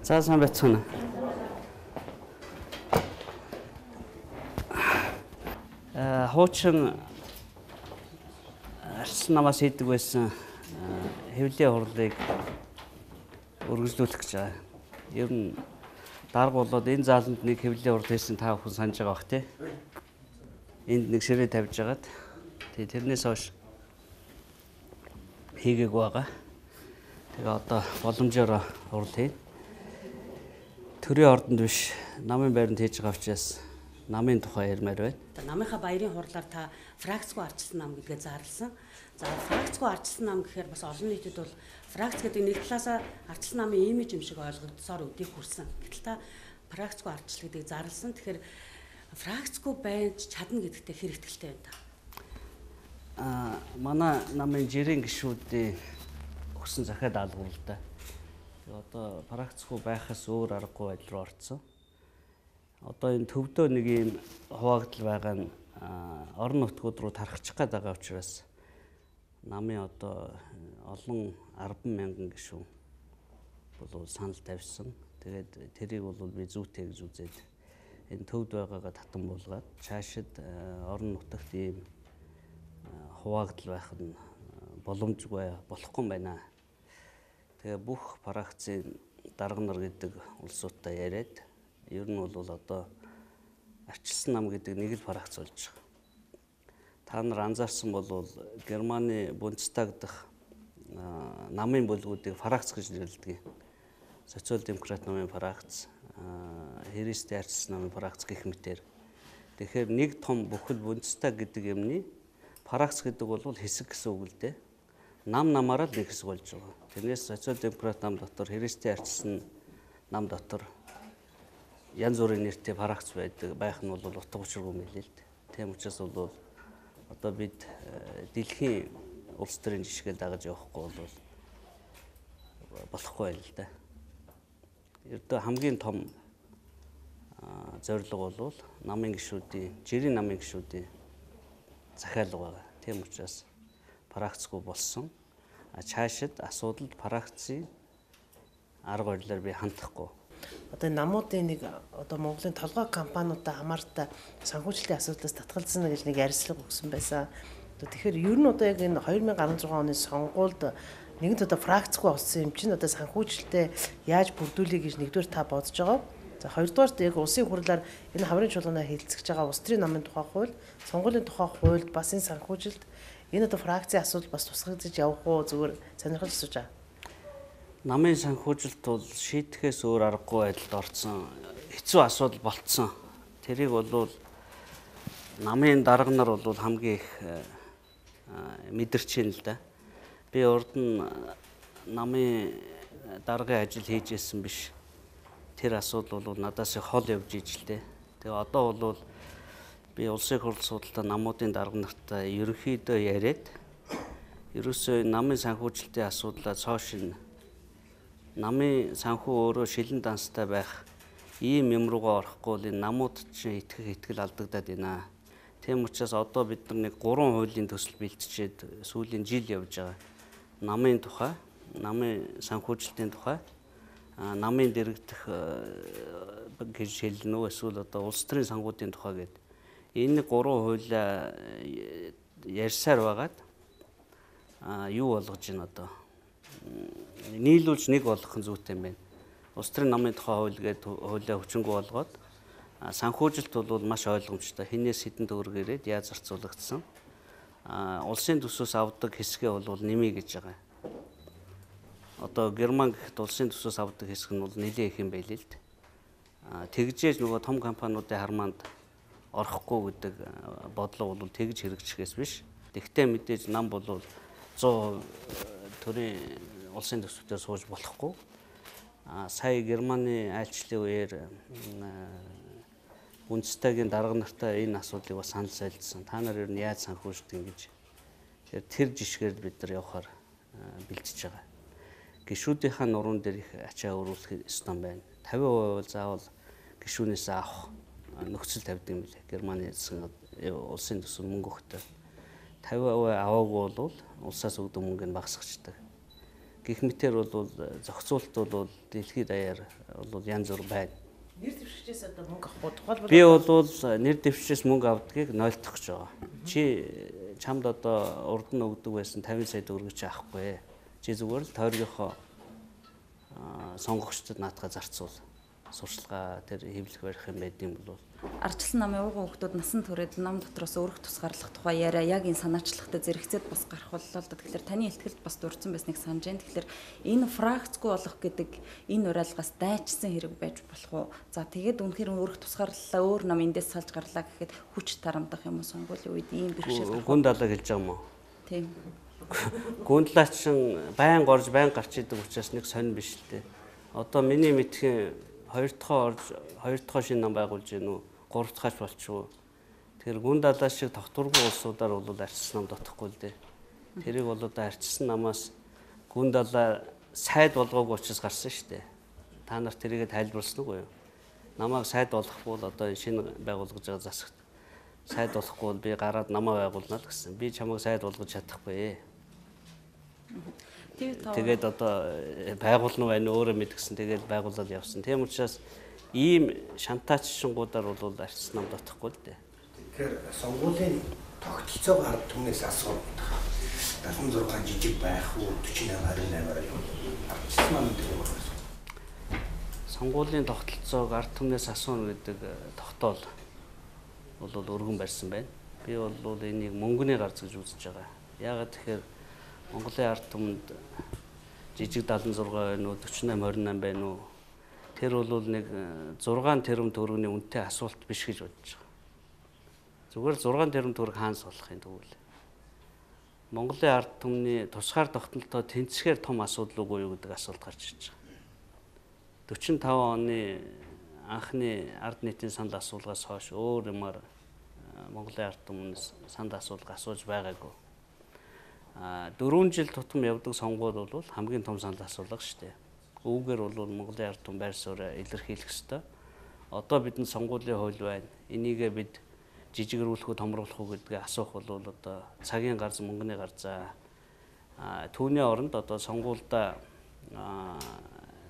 За сайн байцгаана. Хуучин арчсан намаас хийдэг байсан хэвлэлийн хурлыг үргэлжлүүлэх гэж байгаа. Ер нь дарга болоод энэ зааланд нэг хэвлэлийн хурл хийсэн та бүхэн санаж байгаа бох тий. Энд нэг ширээ тавьж агаад тэрнээс хойш хийгээг байгаа. Тэгээ одоо боломжоор хурл хийнэ. Төрийн ордонд биш, намын байранд хийж байгаа учраас намын тухай ярмаар байна. Намынхаа баярын хурлаар та фракцгүй арчилсан нам гэдгээ зарласан. За фракцгүй арчилсан нам гэхээр бас олон нийтэд бол фракц гэдэг нэг талаасаа арчилсан намын имиж юм шиг ойлгогдсоор өдийг хүрсэн. Гэтэл та фракцгүй арчил гэдгийг зарласан. Тэгэхээр фракцгүй байж чадна гэдэгтээ хэр итгэлтэй байна та? Манай намын жирийн гишүүдийн өгсөн захиад даалгавар. Одоо фракцгүй байхаас өөр аргагүй байдал руу орсон. Одоо энэ төвдөө нэг юм хуваагдал байгаа нь орон нутгууд руу тархачих гээд байгаа учраас намын одоо олон 10,000 гишүүн бол санал тавьсан. Тэгээд тэрийг бол би зүйтэй гэж үзээд энэ төвд байгаагаа татан буулгаад цаашид орон нутагт ийм хуваагдал байх нь боломжгүй болохгүй юм байна. Тэгээ бүх фракцийн дарга нар гэдэг улсуудтай яриад ер нь бол одоо арчилсан нам гэдэг нэг л фракц болж байгаа. Та нар анзаарсан бол Германы Бундестаг дахь намын бүлгүүдийг фракц гэж нэрлэдэг. Социал-демократ намын фракц, Христийн арчилсан намын фракц гэх мэтээр. Тэгэхээр нэг том бүхэл Бундестаг гэдэг юмны фракц гэдэг бол хэсэг гэсэн үг л дээ. Нам намаараа л нэг хэсэг болж байгаа. Тэрнээс социал-демократ нам дотор, Христийн арчилсан нам дотор янз бүрийн нэртэй фракц байх нь бол утга учиргүй мэлээ л дээ. Тийм учраас бол одоо бид дэлхийн улс төрийн жишгээр дагаж явахгүй бол болохгүй л да. Ердөө хамгийн том зорилго бол намын гишүүдийн, жирийн намын гишүүдийн захиалга байгаа. Тийм учраас фракцгүй болсон. Цаашид асуудалд фракцийн арга барилаар би хандахгүй. Одоо намуудын нэг одоо Монголын толгой компаниудаа хамаартай санхүүжилтийн асуудлаас татгалзсан гэж нэг ярилцлага өгсөн байсан. Тэгэхээр ер нь одоо яг энэ 2016 оны сонгуульд нэгэнт одоо фракцгүй болсон юм чинь одоо санхүүжилтээ яаж бүрдүүлэе гэж нэгдүгээр та бодож байгаа. За хоёрдугаарт яг улсын хурлаар энэ хаврын чуулганаар хэлэлцэж байгаа улс төрийн намын тухай хууль, сонгуулийн тухай хуульд бас энэ санхүүжилт энэ одоо фракцийн асуудал бас тусгагдж явах уу зүгээр сонирхол асууж байгаа. Намын санхүүжилт бол шийдэхээс өөр аргагүй байдалд орсон хэцүү асуудал болцсон. Тэрийг бол намын дарга нар бол хамгийн их мэдэрч байна л да. Би урд нь намын даргын ажил хийж ирсэн биш. Тэр асуудал бол надаас их хол явж ижилтэй. Тэгээ одоо бол би улсын хурл судалтай намуудын дарга нартай ерөнхийдөө яриад ерөөсөө намын санхүүжилтийн асуудлаа цоошин намын санхүү өөрөө шилэн данстай байх ийм юм руугаа орохгүй бол энэ намууд чинь итгэл алдагдаад байна. Тийм учраас одоо бид нар нэг 3 хуулийн төсөл бэлтжиж сүүлийн жил явж байгаа. Намын тухай, намын санхүүжилтийн тухай, намын дэрэгдэх гэж хэлнэ үү эсвэл одоо улс төрийн сангуудын тухай гэдэг. Энэ 3 хуулиа ярьсаар байгаад юу болгож байна одоо? Нийлүүлж нэг болгох нь зүйтэй юм байна. Улс төрийн намын тухай хууль гэдэг хуулиа хүчингү болгоод санхүүжилт бол маш ойлгомжтой. Хинээс хэдэн төгрөг ирээд яаж зарцуулагдсан. Улсын төсөөс авдаг хэсгээ бол нэмье гэж байгаа. Одоо Герман гэхэд улсын төсөөс авдаг хэсэг нь бол нэлээд их юм байл л дээ. Тэгжээж нөгөө том компаниудын хармаанд орохгүй гэдэг бодлого бол тэгж хэрэгжихээс биш. Тэгтээ мэдээж нам бол 100% төрийн улсын төсвөөр сууж болохгүй. Сая Германы айлчлалын үеэр Бундестагийн дарга нартай энэ асуудлыг бас санал солилцсон. Та нар ер нь яаж санхүүждэг гэж. Тэр жишгээр бид нар явахаар бэлтжиж байгаа. Гишүүдийнхаа нуруунд дээр их ачаа өрүүлэх ёстой байна. 50% бол заавал гишүүнээс авах нөхцөл тавьдаг юм билээ. Германы улсын төсөв мөнгө өгөхтэй. 50% аваагүй бол улсаас өгдөг мөнгө нь багасгачдаг. Гэх мэтээр бол зохицуулт бол дэлхийд даяар бол янз бүр байна. Нэр дэвшигчээс одоо мөнгө авахгүй тухайлбал Би бол нэр дэвшигчээс мөнгө авдгийг нойлтох гэж байгаа. Чамд одоо урд нь өгдөг байсан 50 сая төгрөг чи авахгүй. Чи зүгээр л тойргийнхоо сонгогчдод наадхаа зарцуул. Сурчлагаа тэр хэвлэх барих юм байдığım бол Ардчилсан намын ууган хүмүүс насан туршид нам дотроос өөрөх тусгаарлах тухай яриа яг энэ санаачлагтай зэрэгцээд бас гарах боллоо л да. Тэгэхээр таны ихтгэлд бас дурдсан байсныг санаж байна. Тэгэхээр энэ фракцгүй болох гэдэг энэ уриалгаас дайчсан хэрэг байж болох уу? За тэгээд үнэхээр өөрөх тусгаарлалаа өөр нам эндээс салж гарлаа гэхэд хүч тарамдах юм уу сонгуулийн үед ийм бэрхшээл гарах уу? гүн далаа хэлж байгаа юм уу? Тийм. Гүндлаачин байн гарч идэг учраас нэг сонир биш л дээ. Одоо миний мэдхийн 2 дахь шинэ нам байгуулж гин үү? 3 дахьч болчихоо. Тэгэхээр гүн далаа шиг тогтворгүй улсуудаар бол арчилсан нам дотохгүй л дээ. Тэрийг бол одоо арчилсан намаас гүн далаа сайд болгоогүй учраас гарсан шүү дээ. Та нарт тэрийгэ тайлбарласан уу юу? Намайг сайд болгохгүй бол одоо шинэ байгуулгаж байгаа засагт сайд болохгүй бол би гараад намаа байгуулна л гэсэн. Би чамайг сайд болгож чадахгүй. Тэгээд одоо байгуулна байна өөрөө мэдгсэн. Тэгээд байгуулаад явсан. Тийм учраас ийм шантаачшингуудаар бол арчилсан нам дотохгүй л дээ. Тэгэхээр сонгуулийн тогтолцоог ард түмнээс асуудаг. 76 жижиг байх уу 48-28-аар юм. Арчилсан нам гэдэг юм байна. Сонгуулийн тогтолцоог ард түмнээс асууна гэдэг тогтоол бол өргөн барьсан байна. Би бол энийг мөнгөний гарц гэж үзэж байгаа. Яагаад тэгэхээр Монголын ард түмэнд жижиг 76 байна уу 48-28 байна уу? Тэр бол нэг 6 тэрбум төгрөгийн үнэтэй асуулт биш гэж бодож байгаа. Зүгээр 6 тэрбум төгрөг хаанаас болох юм тэгвэл. Монголын ард түмний тусгаар тогтнолтой тэнцэхээр том асуудал үгүй юу гэдэг асуулт гарч ирж байгаа. 45 оны анхны ард нийтийн санал асуулгаас хойш өөр юмар Монголын ард түмнээс санал асуулга асууж байгаагүй. 4 жил тутам явдаг сонгуул бол хамгийн том санал асуулга шүү дээ. Үүгээр бол Монголын ард түмэн байр суурь илэрхийлэх ёстой. Одоо бидэнд сонгуулийн хууль байна. Энийгээ бид жижигрүүлэх үү, томруулах уу гэдгээ асуух бол одоо цагийн гарц, мөнгөний гарц. Түүний оронд одоо сонгуульда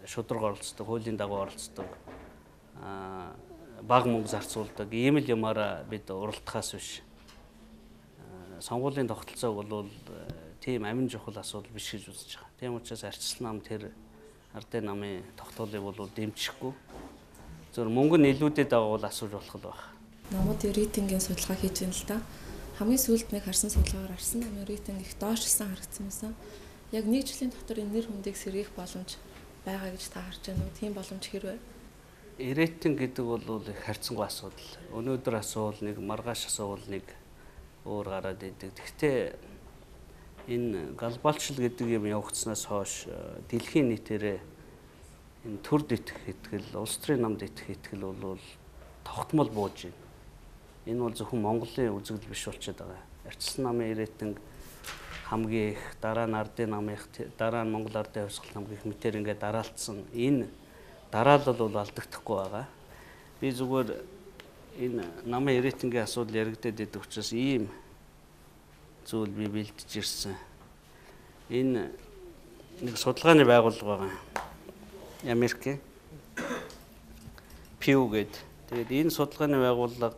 шударга оролцдог, хуулийн дагуу оролцдог, бага мөнгө зарцуулдаг ийм л юмараа бид уралдахаас биш. Сонгуулийн тогтолцоог бол тийм амин чухал асуудал биш гэж үзэж байгаа. Тийм учраас арчилсан нам тэр ардын намын тогтоолыг бол дэмжихгүй. Зөв мөнгө нь илүүдэд байгаа бол асууж болох л байна. Намуудын рейтингийн судалгаа хийж байна л да. Хамгийн сүүлд нэг харсан судалгаагаар арчилсан намын рейтинг их доошилсан харагдсан байсан. Яг нэг жилийн дотор энэ нэр хүндийг сэргийх боломж байгаа гэж та харж байна уу? Тийм боломж хэрвээ? Рейтинг гэдэг бол их харьцангуй асуудал. Өнөөдөр асуувал нэг, маргааш асуувал нэг өөр гараад идэг. Гэхдээ энэ глобалчл гэдэг юм явагдсанаас хойш дэлхийн нийтээрээ энэ төрд итгэх итгэл, улс төрийн намд итгэх итгэл бол тогтмол бууж байна. Энэ бол зөвхөн Монголын үзэгдэл биш болчиход байгаа. Арчилсан намын рейтинг хамгийн их, дараа нь ардын намынх, дараа нь Монгол ардын хувьсгал нам гэх мэтээр ингээд дараалтсан. Энэ дараалал бол алдагдахгүй байгаа. Би зүгээр энэ намын рейтингийн асуудал яригдээд идэх учраас ийм зүйл би бэлдэж ирсэн. Энэ нэг судалгааны байгууллага байгаа. Америкийн Pew гэдэг. Тэгээд энэ судалгааны байгууллага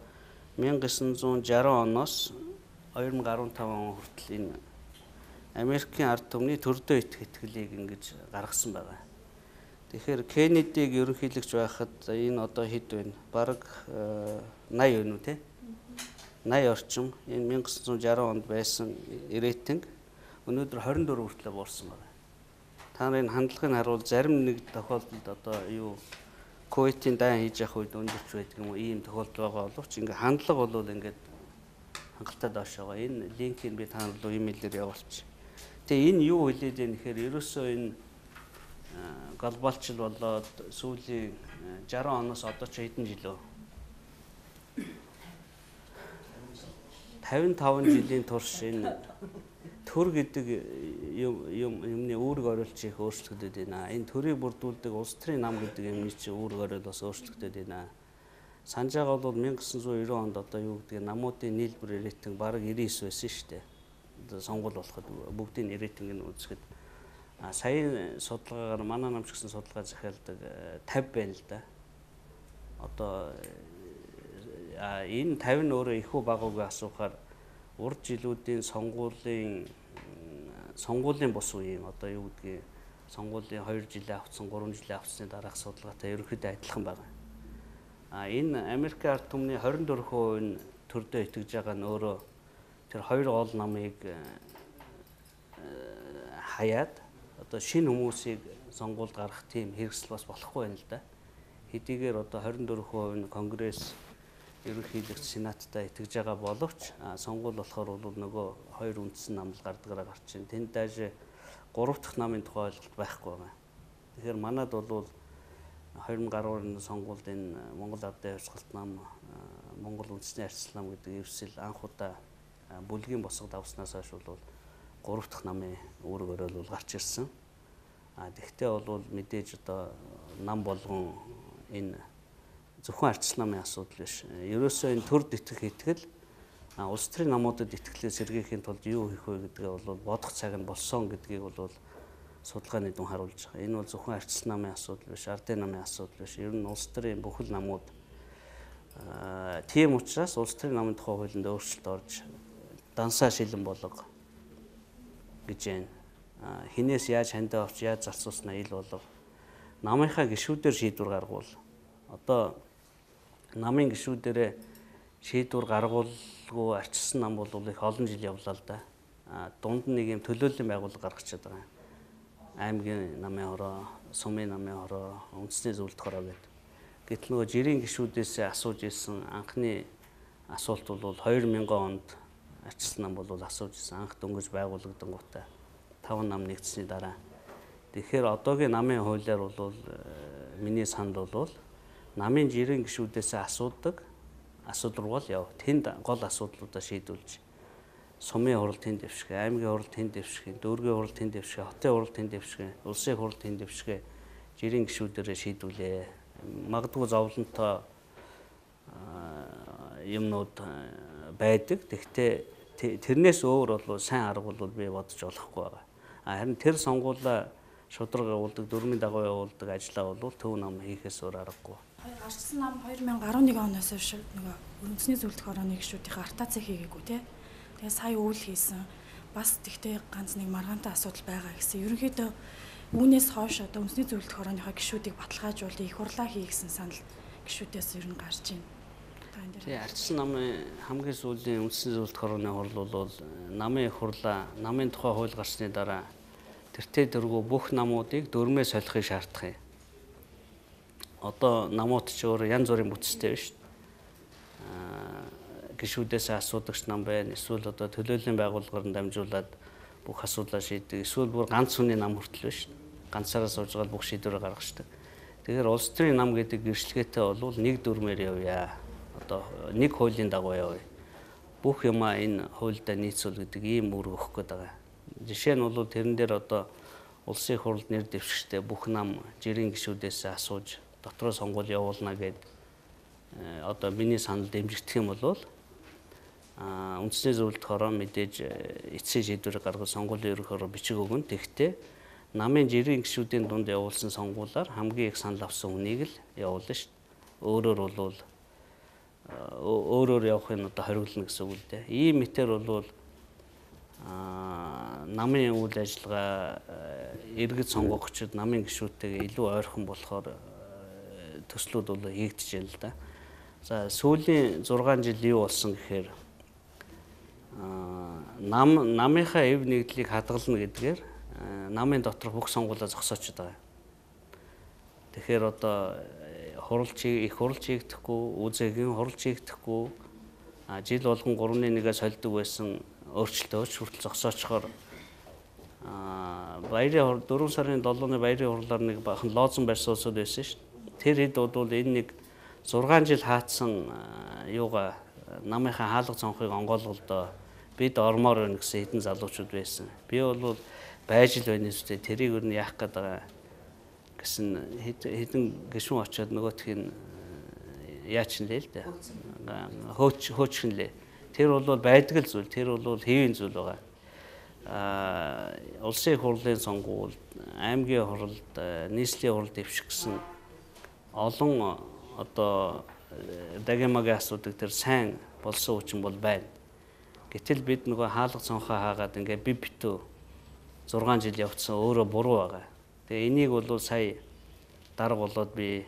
1960 оноос 2015 он хүртэл энэ Америкийн ард түмний төрдөө итгэх итгэлийг ингэж гаргасан байгаа. Тэгэхээр Кеннедиг ерөнхийлөгч байхад энэ одоо хэд вэ? Бараг 80 вэ үү те? 80 орчим энэ 1960 онд байсан рейтинг өнөөдөр 24 хүртэл буурсан байна. Та нарын хандлагыг харуул зарим нэг тохиолдолд одоо юу Кувейтийн дан хийж явах үед өндөрч байдаг юм уу ийм тохиолдол байгаа боловч ингээ хандлага бол ингээд хангалттай доош байгаа. Энэ линкийг би та нар руу имэйлээр явуулчих. Тэгээ энэ юу хэлээд байна гэхээр ерөөсөө энэ глобалчл болоод сүүлийн 60 оноос одоо ч хэдэн жил вэ? 55 жилийн турш энэ төр гэдэг юмны үүрэг оройлч их өөрчлөгдөд байна. Энэ төрийг бүрдүүлдэг улс төрийн нам гэдэг юмны чинь үүрэг оройл бас өөрчлөгдөд байна. Санаж байгаа бол 1990 онд одоо юу гэдэг намуудын нийлбэр рейтинг бараг 99 байсан шүү дээ. Одоо сонгуул болоход бүгдийн рейтингийг үзэхэд Саяын судалгаагаар манай намч гэсэн судалгаа захиалдаг 50 байна л да. Одоо энэ 50 нь өөрөө их үү бага үгүй асуухаар урд жилүүдийн сонгуулийн бус үеийн одоо юу гэдгийг сонгуулийн 2 жилийн авцсан 3 жилийн авцсны дараах судалгаатай ерөнхийдөө адилхан байна. Энэ Америк ард түмний 24% нь төрдөө итгэж байгаа нь өөрөө тэр хоёр гол намыг хаяад одоо шинэ хүмүүсийг сонгуульд гаргах тийм хэрэгсэл бас болохгүй байна л да. Хэдийгээр одоо 24% нь Конгресс ерөнхийлөгч Сенаттай итгэж байгаа боловч сонгуул болохоор бол нөгөө хоёр үндсэн нам л гардагаараа гарч байна. Тэнд даже 3 дахь намын тухай ойлголт байхгүй байгаа. Тэгэхээр манад бол 2010 оны сонгуульд энэ Монгол Ардын Хувьсгалт нам, Монгол үндэсний арчил нам гэдэг эвсэл анх удаа бүлгийн босгод авснаас хойш бол 3 дахь намын үүрэг өрөөл гарч ирсэн. Тэгтээ бол мэдээж одоо нам болгон энэ зөвхөн арчил намын асуудал биш. Ерөөсөө энэ төрд итгэх итгэл улс төрийн намуудад итгэлээ сэргийхийн тулд юу хийх вэ гэдгээ бол бодох цаг нь болсон гэдгийг бол судалгааны дүн харуулж байгаа. Энэ бол зөвхөн арчил намын асуудал биш, ардын намын асуудал биш. Ер нь улс төрийн бүхэл намууд тийм учраас улс төрийн намын тухай хуулинд өөрчлөлт орж дансаа шилэн болго гэж байна. Хинээс яаж хандаа авч яаж зарцуулснаа ил болго. Намынхаа гишүүдээр шийдвэр гаргуул. Одоо намын гишүүдээрээ шийдвэр гаргуулгүй арчилсан нам бол их олон жил явлаа л да. Дунд нь нэг юм төлөөллийн байгууллага гаргачихад байгаа. Аймгийн намын хороо, сумын намын хороо, үндэсний зөвлөлт хороо гэдэг. Гэтэл нөгөө жирийн гишүүдээс асууж ирсэн анхны асуулт бол 2000 онд арчилсан нам бол асууж ирсэн. Анх дөнгөж байгуулагдангуудаа 5 нам нэгдсэний дараа. Тэгэхээр одоогийн намын хуулиар бол миний санал бол намын жирийн гишүүдээс асуудаг асуудал бол яв. Тэнд гол асуудлуудаа шийдүүлж сумын хурал тэнд дэвшгэ, аймгийн хурал тэнд дэвшгэ, дүүргийн хурал тэнд дэвшгэ, хотын хурал тэнд дэвшгэ, улсын хурал тэнд дэвшгэ жирийн гишүүдээрээ шийдвүлээ. Магадгүй зовлонтой юмнууд байдаг. Тэгтээ тэрнээс өөр бол сайн арга бол би бодож олохгүй байгаа. Харин тэр сонгуулаа шудраг явуулдаг, дөрмийн дагуу явуулдаг ажлаа бол төв нам хийхээс өөр аргагүй. Арчилсан нам 2011 оноос хойш нөгөө үндэсний зөвлөлт хорооны гишүүдийн артацыг хийгээгүй тий. Тэгээ сая үйл хийсэн. Бас тэгтээ ганц нэг маргаантай асуудал байгаа гэсэн. Ерөнхийдөө үүнээс хойш одоо үндэсний зөвлөлт хорооныхоо гишүүдийг баталгаажуулж их хурлаа хий гэсэн санал гишүүдээс ер нь гарч байна. Тэгээ арчилсан намын хамгийн сүүлийн үндэсний зөвлөлт хорооны хурал бол намын хурлаа, намын тухай хууль гарсны дараа тэртээ дөрвөө бүх намуудыг дөрмөө солихыг шаардах юм. Одоо намууд ч өөр янз бүрийн бүтцтэй биш. Гишүүдээс асуудагч нам байна. Эсвэл одоо төлөөллийн байгууллагаар дамжуулаад бүх асуудлаа шийдэг. Эсвэл бүр ганц хүний нам хүртэл биш. Ганцаараа сууж байгаа бүх шийдвэрээ гаргаждаг. Тэгэхээр улс төрийн нам гэдэг гэрчлэгээтэй бол нэг дүрмээр явъя. Одоо нэг хуулийн дагуу явъя. Бүх юмаа энэ хуульдаа нийцүүл гэдэг ийм үүрэг өгөх гээд байгаа. Жишээ нь бол тэрэн дээр одоо улсын хурлд нэр дэвшигчтэй бүх нам жирийн гишүүдээс асууж дотроо сонгуул явуулна гэд одоо миний санал дэмжигдэх юм бол үндэсний зөвлөлт хороо мэдээж эцсийн шийдвэр гаргаж сонгуулийн ерөнхиөр бичиг өгнө. Тэгтээ намын жирийн гишүүдийн дунд явуулсан сонгуулиар хамгийн их санал авсан хүнийг л явуулна шүү дээ. Өөрөөр явахын одоо хориглоно гэсэн үг л дээ. Ийм мэтэр бол намын үйл ажиллагаа иргэд сонгогчид намын гишүүдтэйгээ илүү ойрхон болохоор төслүүд бол хийгдэж байна л да. За сүүлийн 6 жил юу болсон гэхээр намынхаа эв нэгдлийг хадгална гэдгээр намын доторх бүх сонгуулаа зогсоочод байгаа. Тэгэхээр одоо их хурал чийгдэхгүй, үзээгийн хурал чийгдэхгүй, жил болгон 3-1-ээс солидог байсан өөрчлөлтөө хүртэл зогсоочхоор баярын 4 сарын 7-ны баярын хурлаар нэг бахан лозон барьсуулсад байсан шүү дээ. Тэр хэд бол энэ нэг 6 жил хаацсан юугаа намынхаа хаалга цонхыг онгойлголдоо бид ормоор байна гэсэн хэдэн залуучууд байсан. Би бол байж л байна үстэй тэрийг өөр нь яах гээд байгаа гэсэн хэдэн гишүүн очиод нөгөөтхийг яачин лээ л дээ. Хөөчхөн лээ. Тэр бол байдаг л зүйл, тэр бол хэвийн зүйл байгаа. улсын их хурлын сонгуульд, аймгийн хурлд, нийслэлийн хурлд дэвших гэсэн олон одоо дагимагийн асуудаг тэр сайн болсон хүчин бол байна. Гэтэл бид нөгөө хаалга цонхоо хаагаад ингээ бив битүү 6 жил явцсан өөрөө буруу байгаа. Тэгээ энийг бол сая дарга болоод би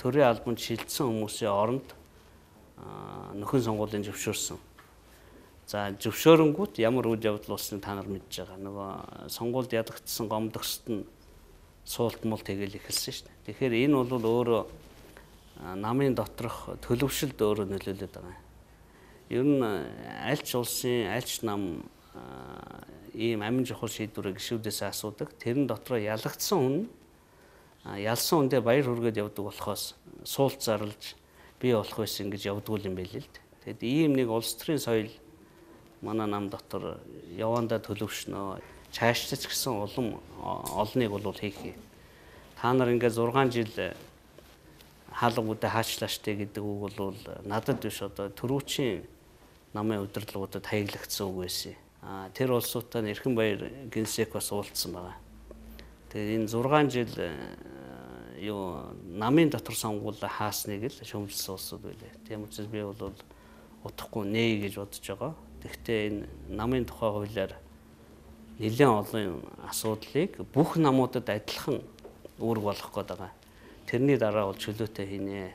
төрийн албанд шилжсэн хүмүүсийн оронд нөхөн сонгуулийн зөвшөөрсөн. За зөвшөөрөнгүүт ямар үйл явдал болсныг та нар мэдж байгаа. Нөгөө сонгуульд ядагдсан гомдогсод нь суулт мул тэгэл эхэлсэн шүү дээ. Тэгэхээр энэ бол өөрөө намын доторх төлөвшөлд өөрөө нөлөөлөд байгаа. Ер нь аль ч улсын аль ч нам ийм амин чухал шийдвэрийг гишүүдээс асуудаг. Тэрэн дотроо ялагдсан хүн ялсан хүндээ баяр хүргээд явдаг болохоос суулт зарлж бий болох байсан гэж явдгуул юм байл л. Тэгэд ийм нэг улс төрийн соёл манай нам дотор явандаа төлөвшнө. Цаашдаа ч гэсэн олныг бол хийх юм. Та нар ингээд 6 жил хаалгуудаа хаачлаа штэ гэдэг үг бол надад биш одоо төрүүчийн намын удирдлагуудад хаяглагдсан үг байсан. Тэр улсуудаа Эрхэнбаяр генсек бас уулзсан байгаа. Тэгээд энэ 6 жил намын дотор сонгуулаа хаасныг л шүүмжилсэн улсууд байлээ. Тийм учраас би бол удахгүй нээ гэж бодож байгаа. Гэхдээ энэ намын тухай хуулиар нэлээд олон асуудлыг бүх намуудад адилхан үүрэг болгох гээд байгаа. Тэрний дараа бол чөлөөтэй хийнэ.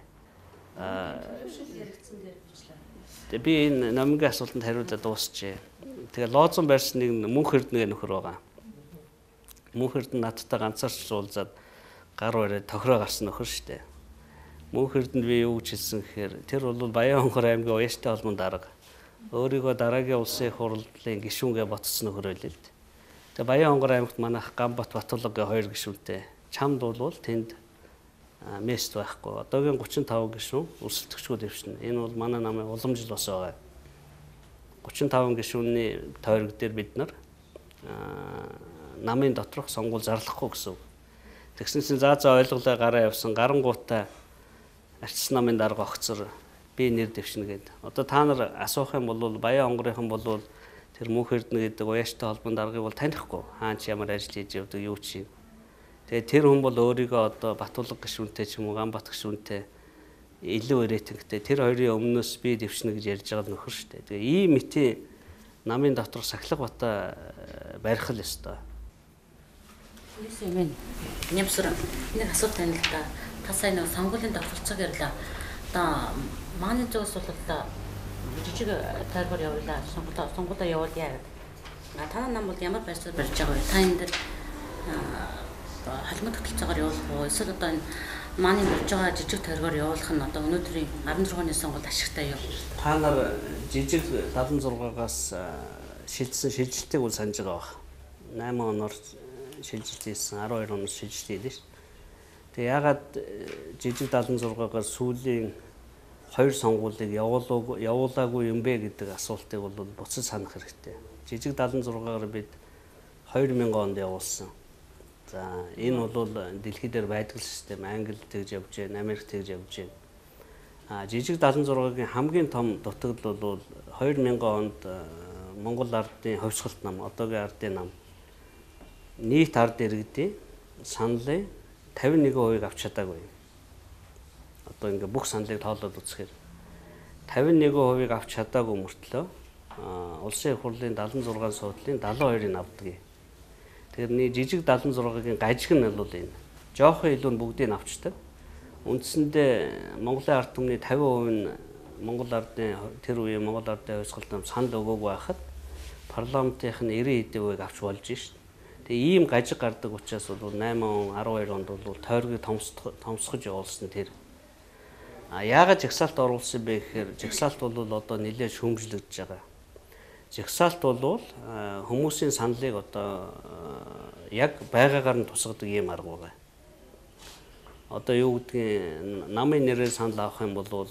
Тэгээ би энэ намгийн асуултанд хариулаад дуусчээ. Тэгээ лоозон барьсан нэг мөнх эрдэнэ нөхөр байгаа. Мөнх эрдэнэ надтай ганцаарч уулзаад гар бариад тохироо гарсан нөхөр шүү дээ. Мөнх эрдэнэд би юу гэж хэлсэн гэхээр тэр бол Баян-Хонгор аймгийн Уяштай холбоон дарга. Өөрийгөө дараагийн улсын их хурлын гишүүнгээ ботсон нөхөр байлээ л дээ. Тэгээ Баян-Хонгор аймагт манайх Гамбат Батулгагийн 2 гишүүнтэй. Чамд бол тэнд мест байхгүй. Одоогийн 35 гишүүн өрсөлдөгчгүй дэвшнэ. Энэ бол манай намын уламжил бас байгаа. 35 гишүүний тойрог дээр бид нар намын доторх сонгуул зарлахгүй гэсэн үг. Тэгсэн чинь заа ойлголоо гараа явсан гарангуудаа арчсан намын дарга огцор би нэр дэвшнэ гээд. Одоо та нар асуух юм бол Баян-Хонгорынхан бол тэр мөнх эрдэнэ гэдэг Уяштай холбоон даргыг бол танихгүй. Хаан ч ямар ажил хийж явдаг юу ч юм. Тэгээ тэр хүн бол өөрийгөө одоо Батулга гишүүнтэй ч юм уу Гамбат гишүүнтэй илүү ирээтэнгтэй тэр хоёрын өмнөөс би дэвшнэ гэж ярьж байгаа нөхөр шүү дээ. Тэгээ ийм мэтийн намын дотор сахилга бата барих л ёстой. Юусэн юм нэмсэр нэг асуулт байна л да. Та сайн нэг сонгуулийн тохиролцоог ярьлаа. Одоо маань зөвс бол жижиг тайлбар явуулаа. Сонгуулаа явуулъя гэдэг. Та нам бол ямар байцаар барьж байгаа вэ? Та энэ дээр холимог тогтолцоогоор явуулах уу? Эсвэл одоо энэ маань барьж байгаа жижиг тойргоор явуулах нь одоо өнөөдрийн 16-ны сонгуульд ашигтай юу? Та нар жижиг 76-аас шилжсэн шилжилтийг бол санаж байгаа баг. 8 оноор шилжилт хийсэн, 12 оноор шилжилт хийлээ шүү. Тэгээ ягаад жижиг 76-гаар сүүлийн 2 сонгуулийг явуулаагүй юм бэ гэдэг асуултыг бол буцаж санах хэрэгтэй. Жижиг 76-гаар бид 2000 онд явуулсан. За энэ бол дэлхийд дээр байдаг систем. Англи тэгж явж байна, Америк тэгж явж байна. Жижиг 76-гийн хамгийн том дутагдал бол 2000 онд Монгол ардын хувьсгалт нам, одоогийн ардын нам нийт ард иргэдийн саналын 51% авч чадаагүй. Одоо ингээ бүх саналыг тоолоод үзэхээр 51% авч чадаагүй мөртлөө улсын их хурлын 76 суудлын 72-ыг авдаг. Тэгэхээр жижиг 76-гийн гажиг нь бол энэ. Жохон илүү нь бүгдийг авчдаг. Үндсэндээ Монголын ард түмний 50% нь Монгол ардын тэр үеийн Монгол ардын хувьсгалт нам санал өгөөгүй байхад парламентынх нь 90% авч болж шít. Тэгээ ийм гажиг гардаг учраас бол 8 он 12 онд бол тойргийг томсгож явуулсан тэр. Яагаад жагсаалт оруулсан бэ гэхээр жагсаалт бол одоо нэлээд шүүмжлэгдэж байгаа. Жагсаалт бол хүмүүсийн саналыг одоо яг байгаагаар нь тусгадаг юм арга байгаа. Одоо юу гэдгийг намын нэрээр санал авах юм бол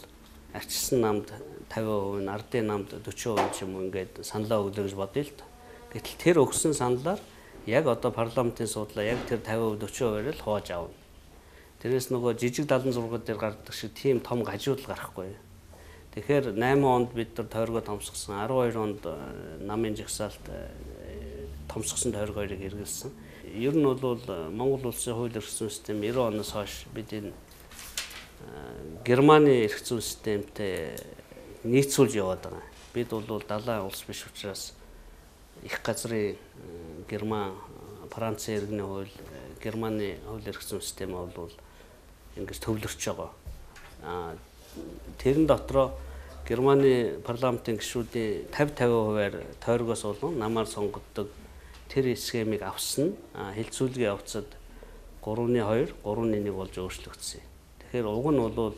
арчсан намд 50%, ардын намд 40% ч юм уу ингээд саналаа өглөө гэж бодъё л та. Гэтэл тэр өгсөн саналаар яг одоо парламентын суудлаа яг тэр 50%, 40%-аар л хувааж авна. Тэрээс нөгөө жижиг 76 дээр гардаг шиг тийм том гажууд л гарахгүй. Тэгэхээр 8 онд бид нар тойргоо томсгосон, 12 онд намын жагсаалт томсгосон тойргоорыг хэрэгэлсэн. Ер нь бол Монгол улсын хууль эрх зүйн систем 90 оноос хойш бид энэ Германы эрх зүйн системтэй нийцүүлж яваад байгаа. Бид бол далайн улс биш учраас их газрын Герман, Францын иргэний хууль, Германы хууль эрх зүйн систем бол ингэж төвлөрч байгаа. Тэрэн дотроо Германы парламентын гишүүдийн 50-50%-аар тойргоос болон намаар сонгогддог тэр схемийг авсан хилцүүлгийн явцад 3-2, 3-1 болж өөрчлөгдсөн. Тэгэхээр уг нь бол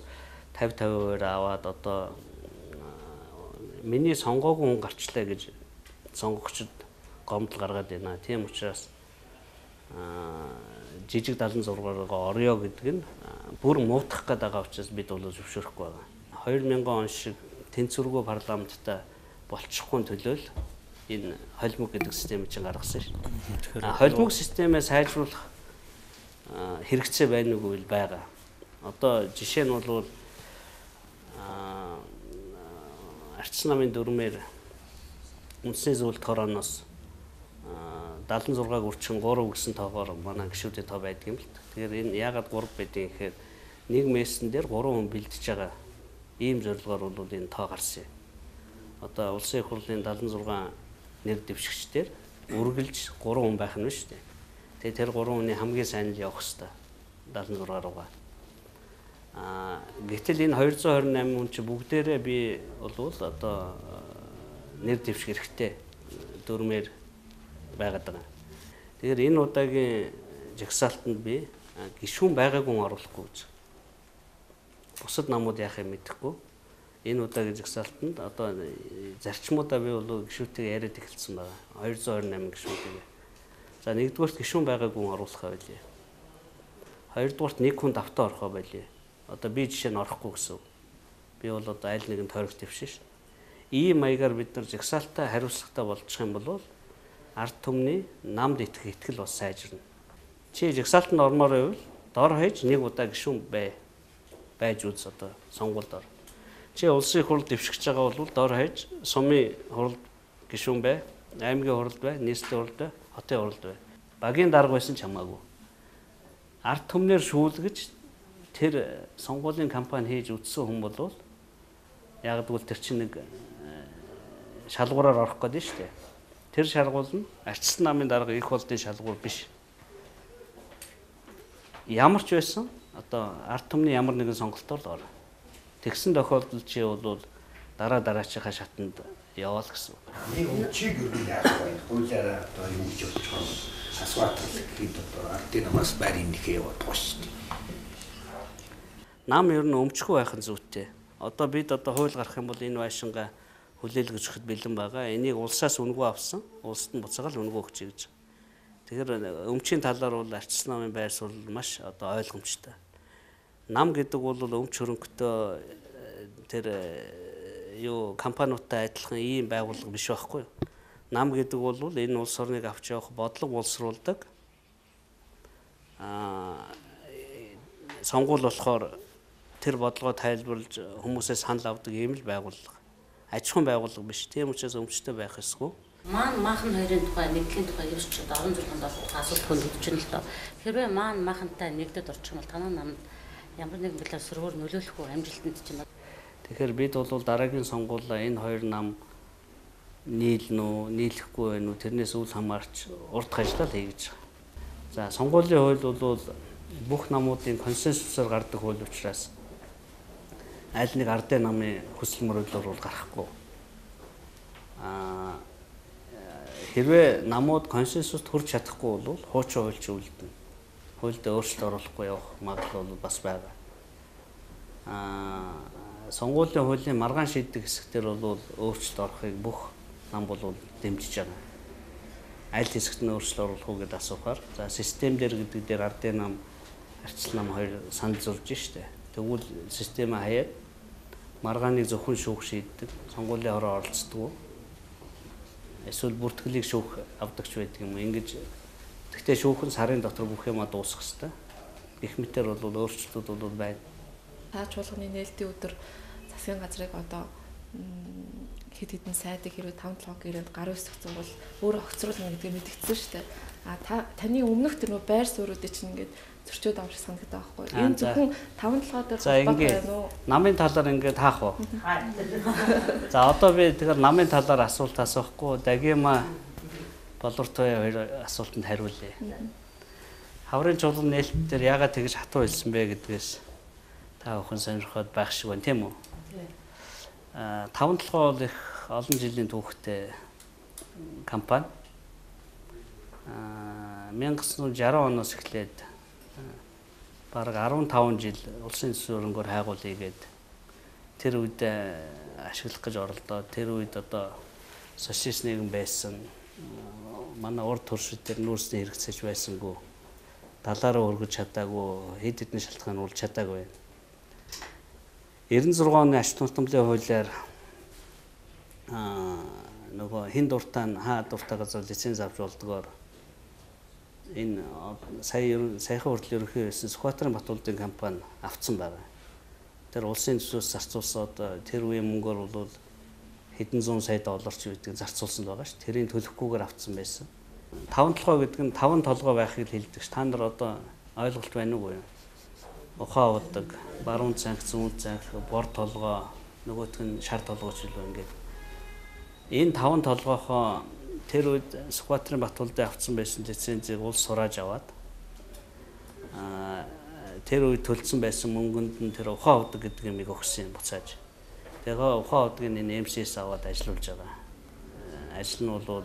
50-50%-аар аваад одоо миний сонгоогүй хүн гарчлаа гэж сонгогчд гомдол гаргаад байна. Тийм учраас жижиг 76-аар орё гэдэг нь бүр муутгах гээд байгаа учраас бид бол зөвшөөрөхгүй байгаа. 2000 он шиг тэнцвэргүй парламенттай болчихгүй төлөөл энэ холимог гэдэг системийг чинь гаргасан шүү дээ. Холимог системээ сайжруулах хэрэгцээ байна уу гэвэл байгаа. Одоо жишээ нь бол Ардчилсан намын дүрмээр үндэсний зөвлөлт хорооноос 76-г үрчэн 3 гэсэн тоогоор манай гишүүдийн тоо байдаг юм л та. Тэгэхээр энэ яагаад 3 байдгийг гэхээр нэг мессен дээр 3 хүн бэлдэж байгаа ийм зорилгоор бол энэ тоо гарсан юм. Одоо улсын их хурлын 76 нэр дэвшигчдэр үргэлж 3 хүн байх нь шүү дээ. Тэгээ тэр 3 хүний хамгийн сайн л явах хэрэгтэй 76 руугаа. Гэтэл энэ 228 хүн чи бүгдээрээ би бол одоо нэр дэвших хэрэгтэй дүрмээр байгаад байгаа. Тэгэхээр энэ удаагийн жагсаалтанд би гишүүн байгаагүй оруулахгүй гэж. Бусад намууд яахыг мэдэхгүй. Энэ удаагийн жагсаалтанд одоо зарчмуудаа би бол гишүүтэйгээ яриад эхэлсэн байгаа. 228 гишүүтэйгээ. За нэгдүгээрт гишүүн байгаагүй оруулахаа байлээ. Хоёрдугаарт нэг хүн давтаа орохоо байлээ. Одоо би жишээ нь орохгүй гэсэн. Би бол одоо аль нэгэн тойрогт дэвшин шүү. Ийм маягаар бид нар жагсаалтаа хариуцлагатай болчих юм бол ард түмний намд итгэх итгэл бас сайжирна. Чи жагсаалтанд ормоор байвал дор хаяж нэг удаа гишүүн байж үз одоо сонгуульд ор. Чи улсын их хурл дэвшигч байгаа бол дор хаяж сумын хурл гишүүн бай, аймгийн хурл бай, нийслэлийн хурл бай, хотын хурл бай. Багийн дарга байсан ч хамаагүй. Ард түмнэр шүүлгэж тэр сонгуулийн кампани хийж үтсэн хүн бол яг гэвэл тэр чинь нэг шалгуураар орох гэдэг нь шүү дээ. Тэр шалгуул нь Ардчилсан намын дарга их болдын шалгуур биш. Ямар ч байсан одоо ард түмний ямар нэгэн сонголтоор л орно. Тэгсэн тохиолдолд чи бол дараачихаа шатанд яваал гэсэн. Нэг өмчийг юу яах вэ? Хуулиараа одоо юу гэж болж байгаа юм? Асууатрал хэд одоо ардын намаас байрын нэхээ яваад байгаа шүү дээ. Нам ер нь өмчгүй байх нь зүйтэй. Одоо бид одоо хууль гарах юм бол энэ байшингаа хүлээлгэж өгөхөд бэлэн байгаа. Энийг улсаас үнэгүй авсан. Улсад нь буцаагаал үнэгүй өгч гэж. Тэгэхээр өмчийн талаар бол Ардчилсан намын байр суурь маш одоо ойлгомжтой. Нам гэдэг бол өмч хөрөнгөтэй тэр юу компаниудтай адилхан ийм байгууллага биш байхгүй юу? Нам гэдэг бол энэ улс орныг авч явах бодлого боловсруулдаг. Сонгуул болохоор тэр бодлогоо тайлбарлаж хүмүүсээс санал авдаг ийм л байгууллага. Аж ахуйн байгууллага биш. Тийм учраас өмчтэй байх ёсгүй. Maaхан хоёрын тухай нэгдлийн тухай ерөөч 16-нд асуулт хөндөж байна л доо. Хэрвээ маахантай нэгдэд орчих юм бол танаа намд ямар нэгэн байдлаар сөргөөр нөлөөлөх үү амжилтанд чинь. Тэгэхээр бид бол дараагийн сонгуулиа энэ хоёр нам нийлнэ үү, нийлэхгүй байна уу тэрнээс үл хамаарч урд ажиллал хий гэж байгаа. За сонгуулийн хууль бол бүх намуудын консенсусаар гардаг хууль учраас аль нэг ардын намын хүсэл мөрөөдлөөр бол гарахгүй. Хэрвээ намууд консенсуст хүрч чадахгүй бол хуучин хуульч үлдэнэ. Хуульд өөрчлөлт оруулахгүй явах магадлал бол бас байгаа. Сонгуулийн хуулийн маргаан шийддэг хэсгээр бол өөрчлөлт орохыг бүх нам бол дэмжиж байгаа. Аль хэсэгт нь өөрчлөлт оруулах уу гэдээ асуухаар за систем дээр гэдэг дээр ардын нам, Ардчилсан нам хоёр санал зурж штэ. Тэгвэл системээ хаяад маргааныг зөвхөн шүүх шийддэг, сонгуулийн хороо оролцдог. Эсвэл бүртгэлийг шүүх авдагч байдаг юм. Ингэж тэгтээ шүүх нь сарын дотор бүх юмаа дуусгах хэрэгтэй. Гэх мэтэр бол өөрчлөлтүүд бол байна. Таа чуулганы нээлтийн өдөр засгийн газрыг одоо хэд хэдэн сайдыг хэрвээ 5-7 гэрээнд гар үсгцэн бол өөрөө огцруулна гэдгийг мэдгэцсэн шүү дээ. Таны өмнөх тэр нөө байр суурьуудыг чинь ингээд зөрчөөд авах санагдаад байгаа байхгүй. Энэ зөвхөн 5-7 дээр холбоотой байна уу? Намын талаар ингээд хаах уу? За одоо би тэгэхээр намын талаар асуулт асуухгүй Дагима Боловтой хоёр асуултанд хариулъя. Хаврын чуулган нээлт дээр яагаад тэгж хатуу хэлсэн бэ гэдгээс та бүхэн сонирхоод байх шиг байна, тийм үү? 5-7 бол их олон жилийн түүхтэй компани. 1960 оноос эхлээд бараг 15 жил улсын төсвөрөнгөөр хайгуулъя гээд тэр үед ашиглах гэж оролдоод тэр үед одоо сошиалист нийгэм байсан манай урд туршид тэр нүүрсний хэрэгцээж байсангүй далаараа өргөж чадаагүй хэд хэдэн шалтгаан уул чадаагүй. 96 оны ач тусламжлалын хуулиар нөгөө хин дуртай нь хаа дуртай газар лиценз авч болдгоор энэ саяхан хүртэл ерөнхий байсан Сүхбаатарын Батулдын компани авцсан байгаа. Тэр улсын төсвөөс зарцуулсаад тэр үеийн мөнгөөр бол хэдэн зуун сая доллар ч үүдгийг зарцуулсан байгаа ш. Тэрийн төлөхгүйгээр авцсан байсан. 5-7 гэдэг нь 5 толгой байхыг хэлдэг ш. Та нар одоо ойлголт байна уу? Ухаан удаг, баруун цанх, зүүн цанх, бор толгой, нөгөөх нь шар толгой ч үлээ ингээд. Энэ 5 толгойхоо тэр үед Сүхбаатарын Батулдын авцсан байсан лицензийг улс сурааж аваад тэр үед төлсөн байсан мөнгөнд нь тэр ухаан удаг гэдэг юмыг өгсөн буцааж. Тэгээ ухаан удгийн энэ МСС аваад ажиллуулж байгаа. Ажил нь бол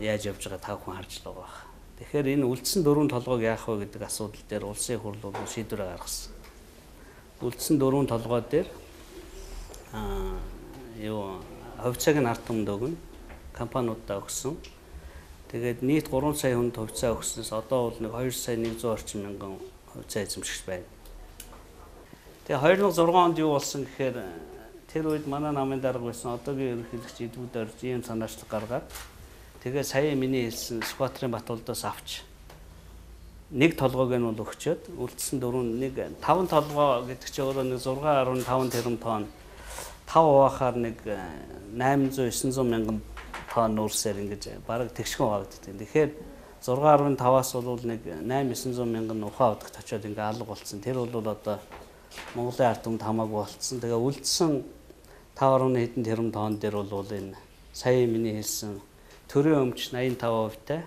яаж явж байгаа та бүхэн харж л байгаа. Тэгэхээр энэ үлдсэн 4 толгойг яах вэ гэдэг асуудал дээр улсын хурл бол шийдвэр гаргасан. Үлдсэн 4 толгой дээр хувьцааг нь ард түмэнд өгнө. Компаниудаа өгсөн. Тэгээд нийт 3 сая хүнд хувьцаа өгснөөс одоо бол нэг 2 сая 100 орчим мянган хувьцаа эзэмшигч байна. Тэгээ 2006 онд юу болсон гэхээр тэр үед манай намын дарга байсан одоогийн ерөнхийлөгч Эдвүүд Орж ийм санаачлаг гаргаад тэгээ сая миний хэлсэн Сүхбаатарын Батулдаас авч нэг толгойг нь бол өгчөөд үлдсэн 5 толгой гэдэг чинь өөрөө нэг 6.5 тэрбум тонн 5 хуваахаар нэг 800-900 мянган тонн нүүрсээр ингэж бараг тэгшгэн хуваагддаг. Тэгэхээр 6.5-аас бол нэг 8-900 мянган ухаан удагт очиод ингээ алга болцсон. Тэр бол одоо Монголын ард түмэнд хамаагүй болцсон. Тэгээ үлдсэн 5.1 хэдэн тэрбум тонн дээр бол энэ сая миний хэлсэн төрийн өмч 85%-тай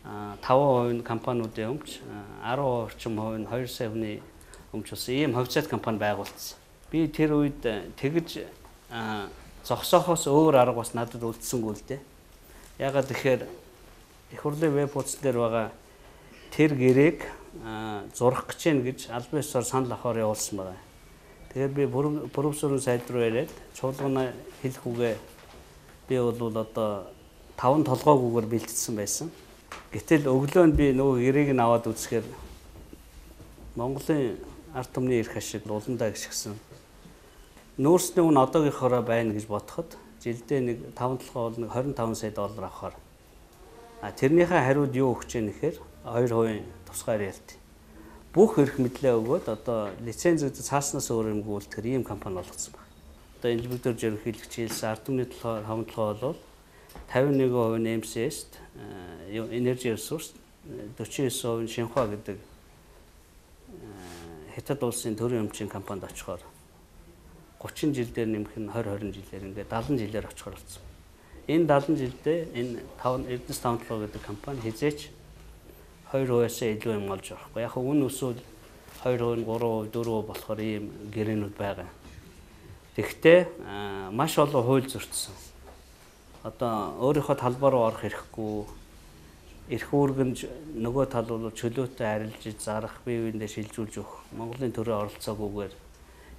5% нь компаниудын өмч 10% орчим хувь нь 2 сая хүний өмч болсон ийм хувьцаат компани байгуулсан. Би тэр үед тэгж зогсоохоос өөр арга бас надад үлдсэнгүй л дээ. Ягаад тэгэхээр их хурлын веб хуудас дээр байгаа тэр гэрээг зурах гэж байна гэж албан ёсоор санал авахаар явуулсан байгаа. Тэгэхээр би профессорын сайд руу яриад чуулганы хэлэх үгээ би бол одоо 5 толгойгүйгээр бэлдсэн байсан. Гэтэл өглөө нь би нөгөө гэрээг нь аваад үзэхээр Монголын ард түмний эрх ашиг уландаа гიშгсэн. Нүүрсний үн одоогийнхоороо байна гэж бодоход жилдээ нэг 5 толгой бол нэг 25 сая доллар авахаар. Тэрнийхээ хариуд юу өгч яах нэхээр 2% тусгай роялти. Бүх эрх мэдлээ өгөөд одоо лицензүүд цааснаас өөр юмгүй үлдэхэр ийм компани болгоцсон байна. Одоо инженердөрж ерөнхийлөгч хэлсэн ард түмний хамтлага бол 51% нь МСС-т, Energy Resource 49% нь Шинхua гэдэг Хятад улсын төрийн өмчийн компанид очихоор 30 жил дээр нэмэх нь 20 жилээр ингээд 70 жилээр очихоор болсон. Энэ 70 жилдээ энэ Эрдэнэс 57 гэдэг компани хизээч 2%-аас илүү юм олж авахгүй. Яг үн өсвөл 2%, 3%, 4% болохоор ийм гэрээнүүд байгаа. Тэгэхдээ маш олон хууль зөрчсөн. Одоо өөрийнхөө талбар руу орох хэрэггүй. Эрх үүргэнд нөгөө тал бол чөлөөтэй арилжиж зарах, бие биендээ шилжүүлж өгөх. Монголын төрийн оролцоогүйгээр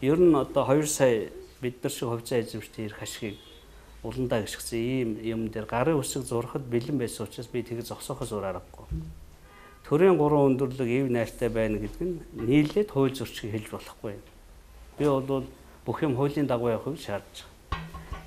ер нь одоо 2 сая бид нар шиг хувьцаа эзэмшдэг эрх ашигыг уландаа гიშгсэн ийм юм дээр гарын үсэг зурхад бэлэн байсан учраас би тэгээ зогсоохоос өөр аргагүй. Төрийн 3 өндөрлөг ив найртай байна гэдэг нь нийлээд хууль зөрчгийг хэлж болохгүй. Би бол бүх юм хуулийн дагуу явахыг шаардж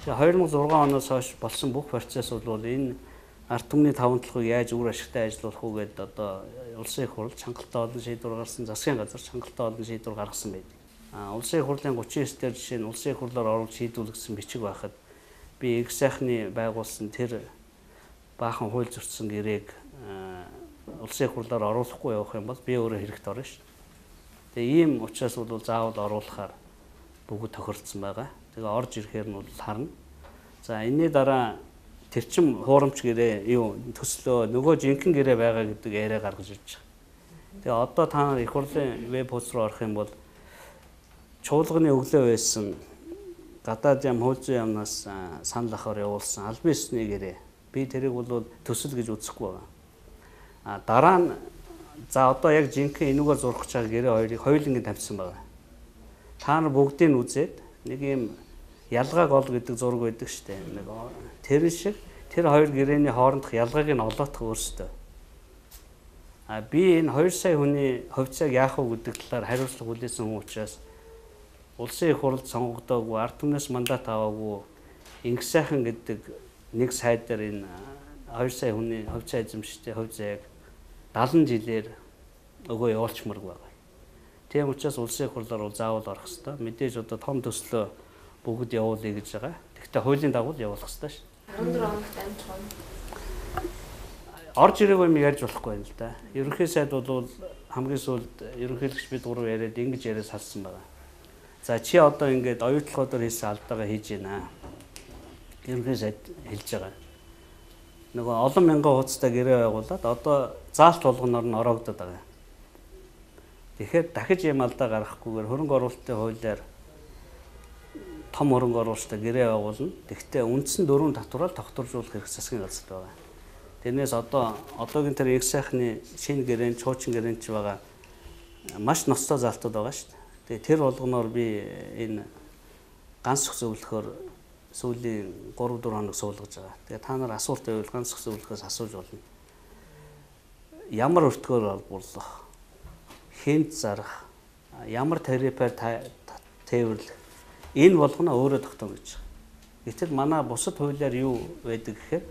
байгаа. Тэгээ 2006 оноос хойш болсон бүх процесс бол энэ ард түмний 5 толгойг яаж үр ашигтай ажиллуулах уу гэдээ одоо улсын их хурл чангалтай олон шийдвэр гаргасан, засгийн газар чангалтай олон шийдвэр гаргасан байдаг. улсын их хурлын 39 дээр жишээ нь улсын их хурлаар оруулж шийдвэрлэгдсэн бичиг байхад би их сайхны байгуулсан тэр баахан хууль зөрчсөн гэрээг улсын их хурлаар оруулахгүй явах юм бол би өөрөө хэрэгт орно шүү дээ. Тэгээ ийм учраас бол заавал оруулахаар бүгд тохиролцсон байгаа. Тэгээ орж ирэхээр нь бол харна. За энэний дараа тэрчим хуурамч гэрээ юу төслөө нөгөө жинхэнэ гэрээ байгаа гэдэг яриа гаргаж ирж байгаа. Тэгээ одоо та нар их хурлын веб хуудас руу орох юм бол чуулганы өглөө байсан гадаад ям хууль зүйн яамнаас санал ахаар явуулсан албан ёсны гэрээ. Би тэрийг бол төсөл гэж үзэхгүй байгаа. Дараа нь за одоо яг жинхэнэ энүүгээр зурах гэж байгаа гэрээ хоёрыг хоёулангийн тавьсан байгаа. Та нар бүгдийг нь үзээд нэг юм ялгааг ол гэдэг зураг байдаг шүү дээ. Нэг тэр шиг тэр хоёр гэрээний хоорондох ялгааг нь олоодох өөрсдөө. Би энэ 2 сая хүний хувьцааг яах вэ гэдэг талаар хариуцлага хүлээсэн хүн учраас улсын их хурлд сонгогдоогүй, ард түмнээс мандат аваагүй, Инх сайхан гэдэг нэг сайд дээр энэ 2 сая хүний хувьцаа эзэмштэй хувьцааг 70 жилээр өгөө явуулчмаар байгаа. Тийм учраас улсын их хурлаар заавал орох хэрэгтэй. Мэдээж одоо том төслөө бүгд явуулъя гэж байгаа. Гэхдээ хуулийн дагуу явуулах хэрэгтэй шүү. 14 хоногт амжих нь орж ирээгүй юм ярьж болохгүй юм л да. Ерөнхий сайд бол хамгийн сүүлд ерөнхийлөгч бид гурав яриад ингэж яриа салсан байгаа. За чи одоо ингээд оюутлогоор хийсэн алдаагаа хийж байна. Ерөнхий сайд хэлж байгаа. Нөгөө олон мянган хуудастай гэрээ байгуулад одоо заалт болгоноор нь ороогдоод байгаа. Тэгэхээр дахиж юм алдаа гаргахгүйгээр хөрөнгө оруулалтын хуулиар том хөрөнгө оруулалттай гэрээ байгуулна. Тэгвэл үндсэн 4 татвараар тогтворжуулах хэрэг засгийн газарт байгаа. Тэрнээс одоогийн тэр их сайхны шинэ гэрээнд чуучин гэрээнд ч байгаа маш ноцтой залтууд байгаа шүү дээ. Тэгээ тэр болгоноор би энэ ганц зөх зөвлөхөөр сүүлийн 3-4 хоног суулгаж байгаа. Тэгээ та нар асуулт байвал ганц зөх зөвлөхөөс асууж болно. Ямар өртгөөр олборлох, хэмт зарах, ямар тарифаар тээвэрлэх энэ болгоно өөрөө тогтооно гэж байна. Гэтэл манай бусад хуулиар юу байдаг гэхээр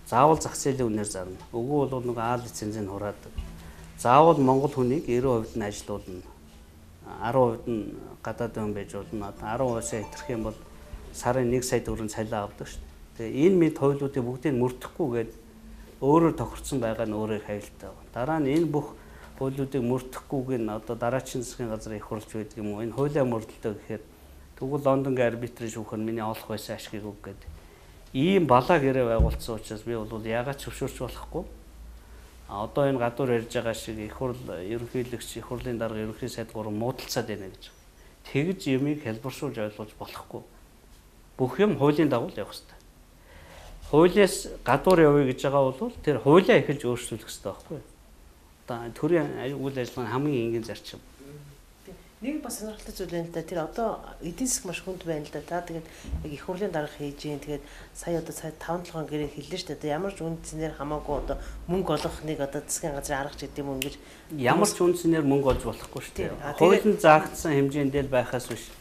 заавал зах зээлийн үнээр зарна. Үгүй бол нэг А лицензийг хураадаг. Заавал монгол хүнийг 90% нь ажилуулна. 10% нь гадаад хүн байж болно. 10% сая хэтэрх юм бол сарын 1 сая төгрөг цалин авдаг шүү дээ. Тэгээ энэ мэд хуулиудыг бүгдийг мөрдөхгүйгээд өөрөөр тохирсон байгаа нь өөрөө их аюултай байна. Дараа нь энэ бүх хуулиудыг мөрдөхгүйг нь одоо дараачийн засгийн газрын их хурлч байдаг юм уу? Энэ хуулийн мөрдөлтөө гэхээр тэгвэл Лондонгийн арбитраж шүүх нь миний олох байсан ашгийг үг гэдэг. Ийм балаа гэрээ байгуулсан учраас би бол яагаад ч зөвшөөрч болохгүй. Одоо энэ гадуур ярьж байгаа шиг их хурл ерөнхийлөгч их хурлын дарга ерөнхий сайд гурав муудалцаад байна гэж. Тэгж юмыг хэлбэршүүлж ойлгуулж болохгүй. Бүх юм хуулийн дагуу явах хэрэгтэй. Хуулиас гадуур явъя гэж байгаа бол тэр хуулиа эхэлж өөрчлөх хэрэгтэй байхгүй юу? Одоо төрийн үйл ажиллагааны хамгийн энгийн зарчим. Нэг бас сонирхолтой зүйл байна л да. Тэр одоо эдийн засаг маш хүнд байна л да. Та тэгээд яг их хурлын дарга хийж гин. Тэгээд сая 5-7 гэрээ хэллээ шүү дээ. Ямар ч үндснээр хамаагүй одоо мөнгө олох нэг одоо засгийн газрын арга ч гэдэг юм ингэж ямар ч үндснээр мөнгө олж болохгүй шүү дээ. Хуулийн заагдсан хэмжээндээ л байхаас биш.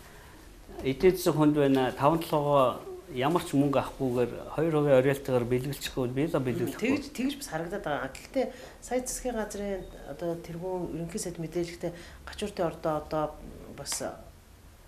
Эдийн засаг хүнд байна. 5-7 ямар ч мөнгө авахгүйгээр 2% оройлтойгоор бэлгэлчихгүй би л бэлгэлэхгүй. Тэгж бас харагдаад байгаа. Гэхдээ сая засгийн газрын одоо тэргүүн ерөнхий сайд мэдээлэлтэй гачууртын ордоо одоо бас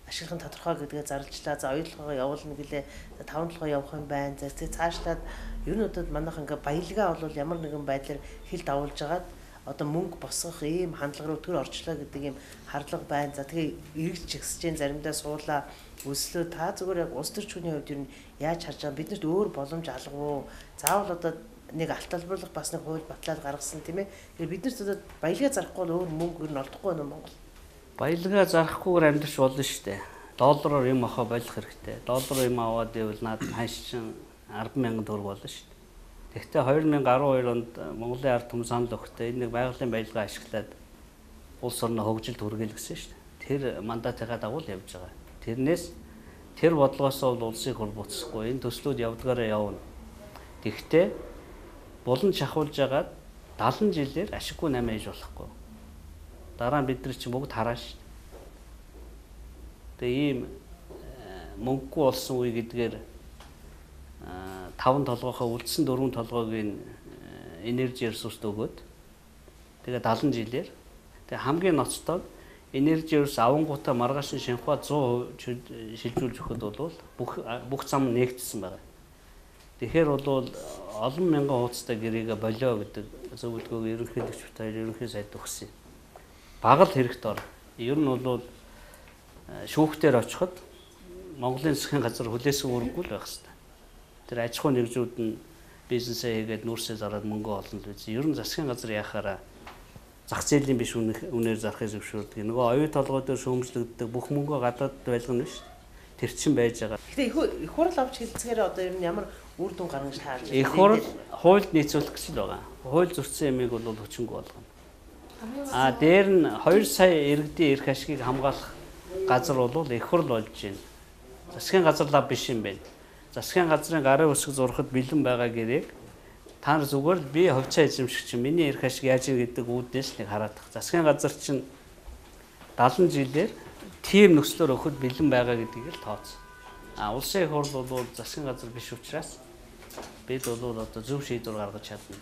ашиглахын тодорхой гэдгээ зарлжлаа. За оюутлогоо явуулна гэлээ 5-7 явах юм байна. За цаашлаад ер нь одоо манайх ингээ баялгаа бол ямар нэгэн байдлаар хил давуулж агаад одоо мөнгө босгох ийм хандлага руу төр орчлоо гэдэг ийм харлага байна. За тэгээ эргэж чигсэж जैन заримдаа суулаа өслөө та зүгээр яг улс төрчүүний хувьд ер нь яаж харж байгаа биднэрт өөр боломж алга уу? Заавал одоо нэг алт талбарлах бас нэг хууль батлаад гаргасан тийм ээ. Тэгэхээр биднэрт одоо баялгаа зарахгүй бол өөр мөнгө ер нь олдохгүй байна Монгол. Баялгаа зарахгүйгээр амьдарч болно шүү дээ. Доллараар юм авах болох хэрэгтэй. Доллар юм аваад ивэл надад ханш чин 10,000 төгрөг болно шүү дээ. Тэгэхдээ 2012 онд Монголын ард түмэн санал өгөхдөө энэ нэг байгалийн баялгаа ашиглаад улс орноо хөгжилд хүргэл гэсэн шүү дээ. Тэр мандатыгаа дагуу л явж байгаа. Тэрнээс тэр бодлогоосоо улсыг хол буцахгүй энэ төслүүд явдгаараа явна. Тэгэхдээ булан шахуулж агаад 70 жилээр ашиггүй намаа хийж болохгүй. Дараа нь бид нар чинь бүгд хараа шүү дээ. Тэгээ ийм мөнгөгүй болсон үе гэдгээр 5 толгойхоо үлдсэн 4 толгойг энержи ресурст өгөөд тэгээ 70 жилээр тэгээ хамгийн ноцтой энержи ерөөс авангуудаа маргааш нь Шинхua 100% шилжүүлж өгөхөд бол бүх зам нэгдсэн байна. Тэгэхээр бол олон мянган хуудастай гэрээгээ болио гэдэг зөв үлгөөг ерөнхийлөгч битээр ерөнхий сайд өгсөн. Багал хэрэгт ор. Ер нь бол шүүхтээр очиход Монголын засгийн газар хүлээсэн үүрэггүй л байх хэрэгтэй. Тэр аж ахуй нэгжүүд нь бизнесээ хийгээд нүүрсээ зараад мөнгө олно л үгүй. Ер нь засгийн газар яхаараа зах зээлийн биш үнээр зарахыг зөвшөөрдөг. Нөгөө оюу толгой дээр шүүмжлэгддэг бүх мөнгөө гадаад байлгана биш. Тэр чин байж байгаа. Гэтэ их хурал авч хэлцгээр одоо ер нь ямар үр дүн гаргаж таарч байна? Их хурал хуульд нийцүүлэх гэсэн л байгаа. Хууль зөрчсөн ямиг бол хүчингүй болгоно. Дээр нь 2 сая иргэдийн эрх ашигыг хамгаалах газар бол их хурал болж байна. Засгийн газар лав биш юм байна. Засгийн газрын гарын үсэг зурхад бэлэн байгаа гэрээг та нар зүгээр л би хувьцаа эзэмшигч миний эрх ашиг яаж ийн гэдэг үүднээс нэг хараад тах. Засгийн газар чинь 70 жилээр тийм нөхцлөөр өгөхөд бэлэн байгаа гэдгийг л тооцсон. Улсын их хурл бол засгийн газар биш учраас бид бол одоо зөв шийдвэр гаргаж чадна.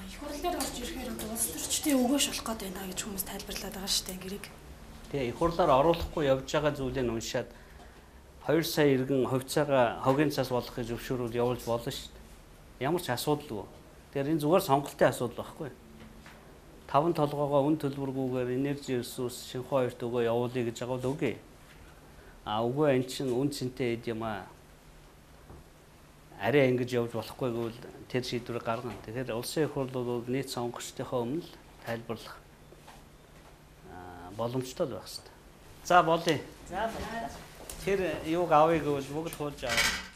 Их хурл дээр орж ирэхээр улс төрчдийн өгөөш болох гээд байна гэж хүмүүс тайлбарлаад байгаа шүү дээ гэрэг. Тэгээ их хурлаар оруулахгүй явж байгаа зүйлийг уншаад 2 сая иргэн хувьцаагаа хогийн цас болгохыг зөвшөөрүүл явуулж болно шүү дээ. Ямар ч асуудалгүй. Тэгэхээр энэ зүгээр сонголтын асуудал байхгүй. 5 толгоогоо үн төлбөргүйгээр энержи ресурс Шинхua 2-т өгөө явуулъя гэж байгаа бол үгүй. Үгүй эн чинь үн цэнтэй хэд юм аа. Арай ингэж явж болохгүй гэвэл тэр шийдвэрийг гаргана. Тэгэхээр улсын их хурл бол нийт сонгогчдынхаа өмнө тайлбарлах боломжтой байх хэрэгтэй. За болъё. За Тэр юуг авъя гэвэл бүгд хуулж аваа.